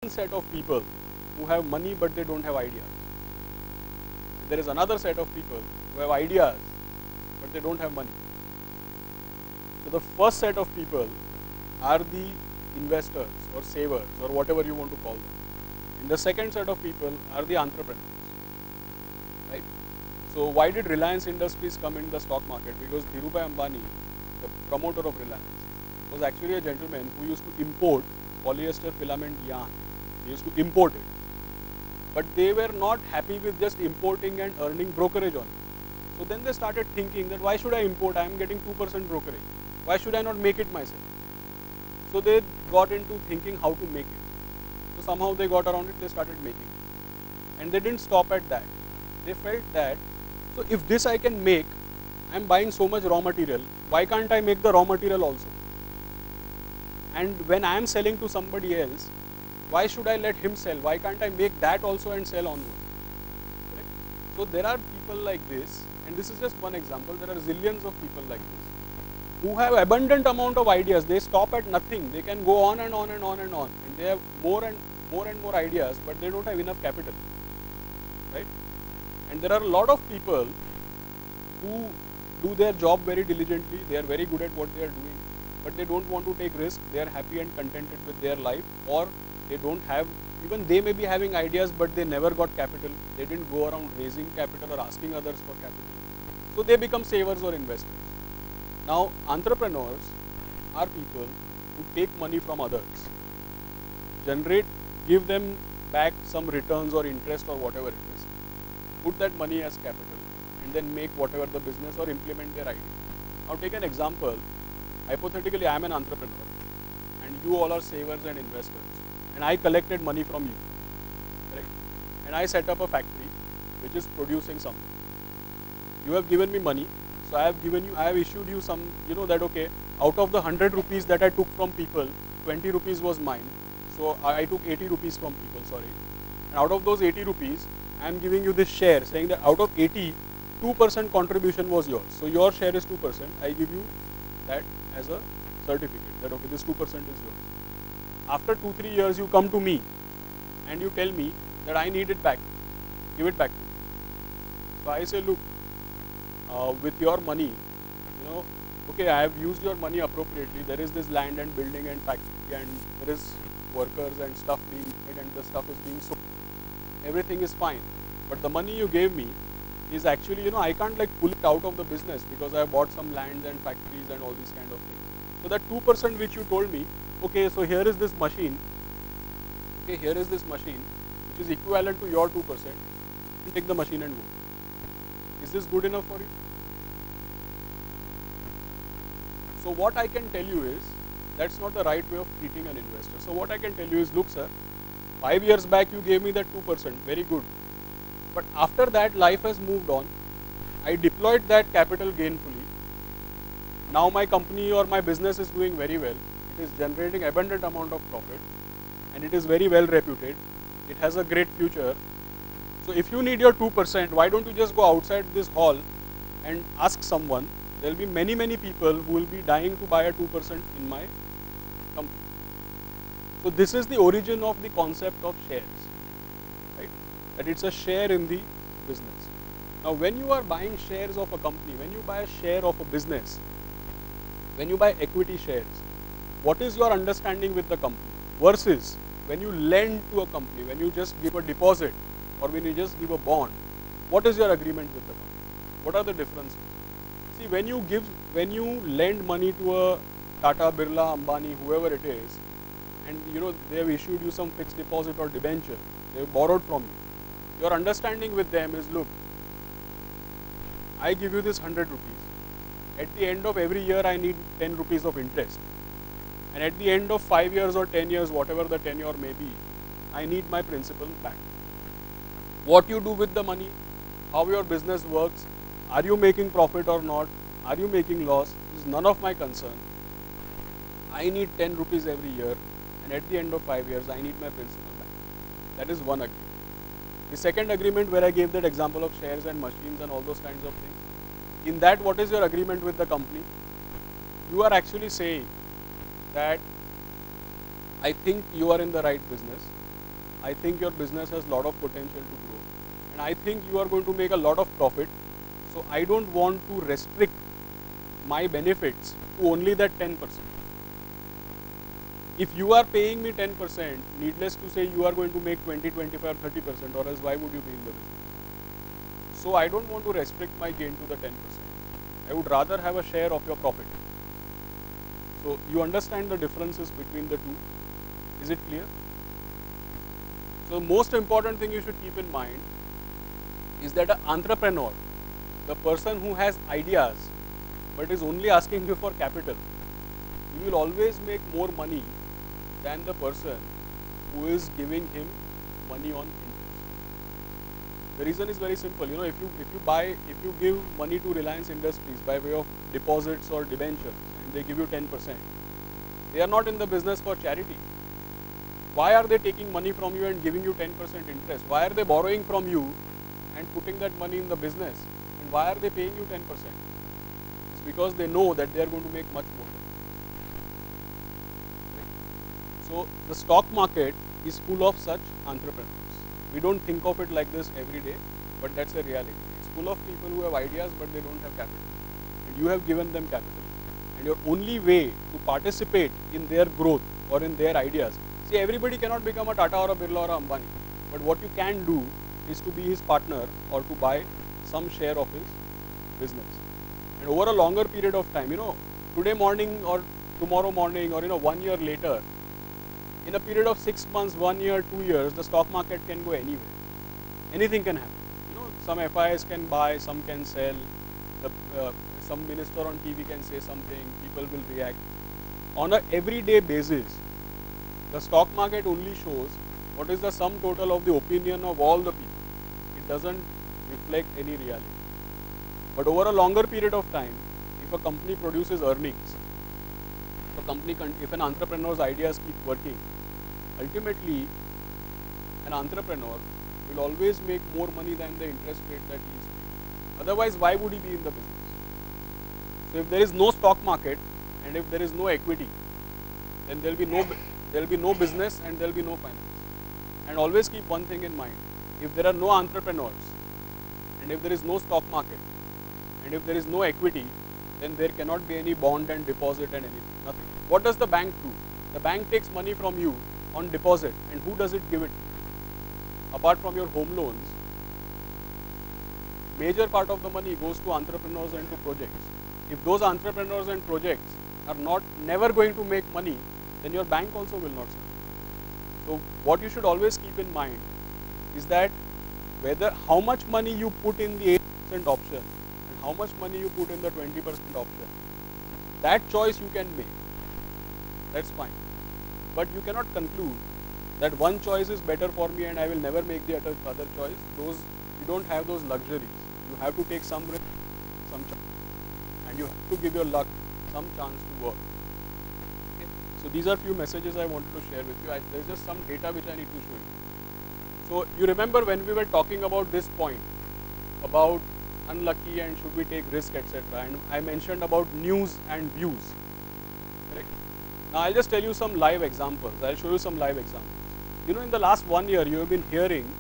set of people who have money but they don't have ideas. There is another set of people who have ideas but they don't have money. So the first set of people are the investors or savers or whatever you want to call them. And the second set of people are the entrepreneurs. Right? So why did Reliance Industries come in the stock market? Because Dhirubhai Ambani, the promoter of Reliance, was actually a gentleman who used to import polyester filament yarn. He used to import it. But they were not happy with just importing and earning brokerage on it. So then they started thinking that why should I import? I am getting 2% brokerage. Why should I not make it myself? So they got into thinking how to make it. So somehow they got around it, they started making it. And they didn't stop at that. They felt that, so if this I can make, I am buying so much raw material, why can't I make the raw material also? And when I am selling to somebody else, why should I let him sell? Why can't I make that also and sell onward? Correct? So there are people like this, and this is just one example. There are zillions of people like this who have abundant amount of ideas. They stop at nothing. They can go on and on and on and on, and they have more and more ideas, but they don't have enough capital. Right? And there are a lot of people who do their job very diligently. They are very good at what they are doing, but they don't want to take risk. They are happy and contented with their life, or they don't have, even they may be having ideas, but they never got capital. They didn't go around raising capital or asking others for capital. So they become savers or investors. Now, entrepreneurs are people who take money from others, give them back some returns or interest or whatever it is, put that money as capital, and then make whatever the business or implement their idea. Now take an example. Hypothetically, I am an entrepreneur and you all are savers and investors, and I collected money from you, right? And I set up a factory which is producing something. You have given me money, so I have issued you some, that okay, out of the 100 rupees that I took from people, 20 rupees was mine. So I took 80 rupees from people, sorry. And out of those 80 rupees, I am giving you this share, saying that out of 80, 2% contribution was yours. So your share is 2%. I give you that as a certificate that okay, this 2% is yours. After 2-3 years, you come to me and you tell me that I need it back. Give it back to me. So I say, look, with your money, okay, I have used your money appropriately. There is this land and building and factory, and there is workers and stuff being made, and the stuff is being sold. Everything is fine. But the money you gave me is actually, I can't like pull it out of the business because I have bought some lands and factories and all these kind of things. So that 2% which you told me, okay, so here is this machine. Okay, here is this machine which is equivalent to your 2%. You take the machine and go. Is this good enough for you? So what I can tell you is, that's not the right way of treating an investor. So what I can tell you is, look sir, 5 years back you gave me that 2%, very good. But after that, life has moved on. I deployed that capital gainfully. Now my company or my business is doing very well. It is generating abundant amount of profit, and it is very well reputed. It has a great future. So if you need your 2%, why don't you just go outside this hall and ask someone? There will be many people who will be dying to buy a 2% in my company. So this is the origin of the concept of shares, right? That it's a share in the business. Now when you are buying shares of a company, when you buy a share of a business, when you buy equity shares, what is your understanding with the company versus when you lend to a company, when you just give a deposit or when you just give a bond? What is your agreement with the company? What are the differences? See, when you lend money to a Tata, Birla, Ambani, whoever it is, and they have issued you some fixed deposit or debenture, they have borrowed from you. Your understanding with them is, look, I give you this 100 rupees. At the end of every year, I need 10 rupees of interest. And at the end of 5 years or 10 years, whatever the tenure may be, I need my principal back. What you do with the money, how your business works, are you making profit or not, are you making loss, is none of my concern. I need 10 rupees every year, and at the end of 5 years, I need my principal back. That is one agreement. The second agreement, where I gave that example of shares and machines and all those kinds of things, in that, what is your agreement with the company? You are actually saying that I think you are in the right business. I think your business has a lot of potential to grow, and I think you are going to make a lot of profit. So I don't want to restrict my benefits to only that 10%. If you are paying me 10%, needless to say, you are going to make 20, 25, 30%, or else why would you be in the business? So I don't want to restrict my gain to the 10%. I would rather have a share of your profit. So you understand the differences between the two. Is it clear? So most important thing you should keep in mind is that an entrepreneur, the person who has ideas but is only asking you for capital, he will always make more money than the person who is giving him money on interest. The reason is very simple. You know, if you give money to Reliance Industries by way of deposits or debentures, and they give you 10%, they are not in the business for charity. Why are they taking money from you and giving you 10% interest? Why are they borrowing from you and putting that money in the business? And why are they paying you 10%? It's because they know that they are going to make much more. So the stock market is full of such entrepreneurs. We don't think of it like this every day, but that's a reality. It's full of people who have ideas but they don't have capital. And you have given them capital. And your only way to participate in their growth or in their ideas, see, everybody cannot become a Tata or a Birla or a Ambani. But what you can do is to be his partner or to buy some share of his business. And over a longer period of time, you know, today morning or tomorrow morning or 1 year later, in a period of 6 months, 1 year, 2 years, the stock market can go anywhere. Anything can happen. You know, some FIs can buy, some can sell. Some minister on TV can say something. People will react. On a everyday basis, the stock market only shows what is the sum total of the opinion of all the people. It doesn't reflect any reality. But over a longer period of time, if a company produces earnings, if an entrepreneur's ideas keep working, ultimately an entrepreneur will always make more money than the interest rate that he is paying. Otherwise, why would he be in the business? So if there is no stock market and if there is no equity, then there will be no business and there will be no finance. And always keep one thing in mind: if there are no entrepreneurs and if there is no stock market and if there is no equity, then there cannot be any bond and deposit and anything, nothing. What does the bank do? The bank takes money from you on deposit, and who does it give it to? Apart from your home loans, major part of the money goes to entrepreneurs and to projects. If those entrepreneurs and projects are never going to make money, then your bank also will not serve. So what you should always keep in mind is that how much money you put in the 8% option and how much money you put in the 20% option, that choice you can make. That's fine. But you cannot conclude that one choice is better for me and I will never make the other choice. You don't have those luxuries. You have to take some risk, some chance. And you have to give your luck some chance to work. Okay. So these are few messages I wanted to share with you. There's just some data which I need to show you. So you remember when we were talking about this point, about unlucky and should we take risk, etc. And I mentioned about news and views. Correct? Now I'll just tell you some live examples. I'll show you some live examples. You know, in the last 1 year, you have been hearing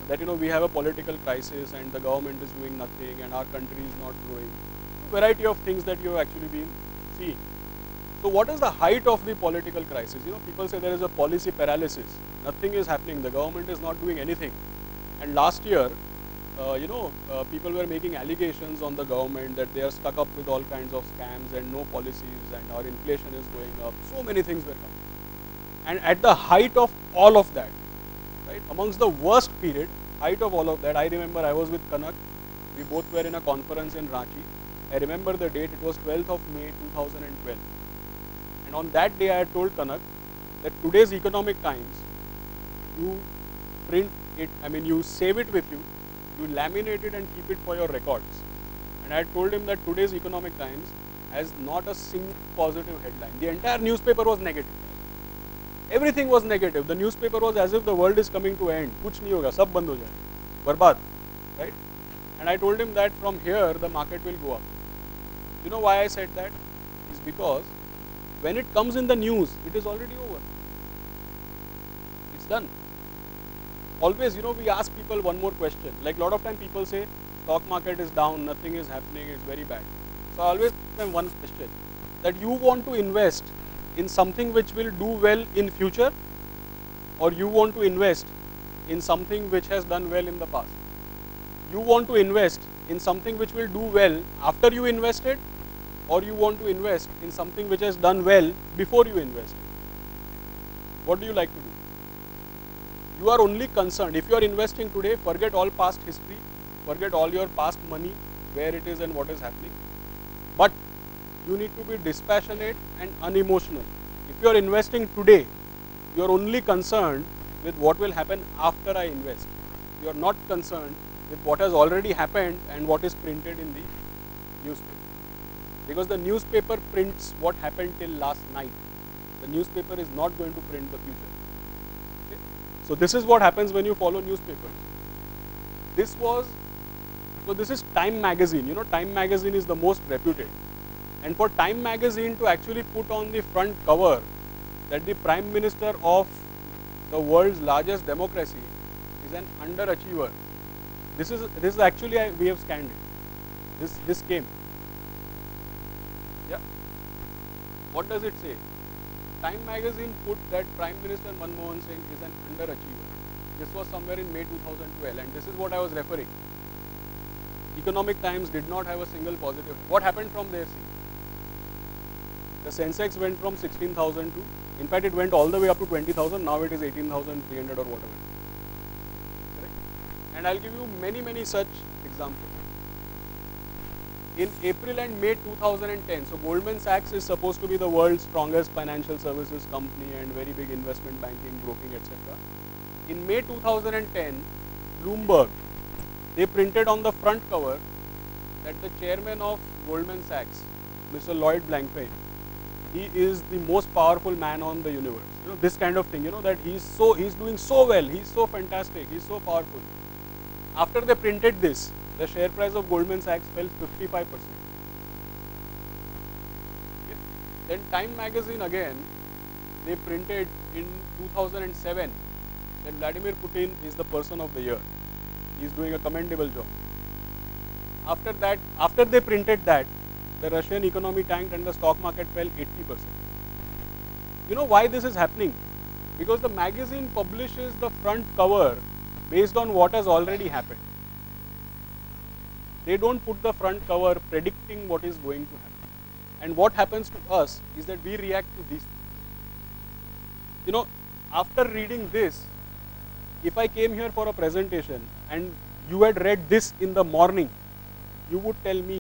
that, we have a political crisis and the government is doing nothing and our country is not growing. Variety of things that you have actually been seeing. So what is the height of the political crisis? People say there is a policy paralysis. Nothing is happening. The government is not doing anything. And last year, people were making allegations on the government that they are stuck up with all kinds of scams and no policies and our inflation is going up. So many things were coming. And at the height of all of that, right, amongst the worst period, height of all of that, I remember I was with Kanak. We both were in a conference in Ranchi. I remember the date, it was 12th of May 2012. And on that day I had told Kanak that today's Economic Times, you print it, you save it with you, you laminate it and keep it for your records. And I had told him that today's Economic Times has not a single positive headline. The entire newspaper was negative. Everything was negative. The newspaper was as if the world is coming to end. Kuch nahi hoga, sab band ho jayega. Barbad. Right? And I told him that from here the market will go up. You know why I said that? It's because when it comes in the news, it is already over. It's done. always, we ask people one more question. Like a lot of time people say, stock market is down, nothing is happening, it's very bad. So I always ask them one question, that you want to invest in something which will do well in future, or you want to invest in something which has done well in the past? You want to invest in something which will do well after you invested, or you want to invest in something which has done well before you invested? What do you like to do? You are only concerned, if you are investing today, forget all past history, forget all your past money, where it is and what is happening. But you need to be dispassionate and unemotional. If you are investing today, you are only concerned with what will happen after I invest. You are not concerned with what has already happened and what is printed in the newspaper. Because the newspaper prints what happened till last night. The newspaper is not going to print the future. Okay? So this is what happens when you follow newspapers. This is Time magazine. Time magazine is the most reputed. And for Time magazine to actually put on the front cover that the Prime Minister of the world's largest democracy is an underachiever, this is actually, we have scanned it. This came. Yeah. What does it say? Time magazine put that Prime Minister Manmohan Singh is an underachiever. This was somewhere in May 2012, and this is what I was referring. Economic Times did not have a single positive. What happened from there? See, the Sensex went from 16,000 to, in fact, it went all the way up to 20,000. Now it is 18,300 or whatever. Correct? And I'll give you many such examples. In April and May 2010, so Goldman Sachs is supposed to be the world's strongest financial services company and very big investment banking, broking, etc. In May 2010, Bloomberg, they printed on the front cover that the chairman of Goldman Sachs, Mr. Lloyd Blankfein, he is the most powerful man on the universe. This kind of thing, that he's doing so well, he's so fantastic, he's so powerful. After they printed this, the share price of Goldman Sachs fell 55%. Okay. Then Time magazine again, they printed in 2007 that Vladimir Putin is the person of the year. He is doing a commendable job. After that, after they printed that, the Russian economy tanked and the stock market fell 80%. You know why this is happening? Because the magazine publishes the front cover based on what has already happened. They don't put the front cover predicting what is going to happen. And what happens to us is that we react to these things. After reading this, if I came here for a presentation and you had read this in the morning, you would tell me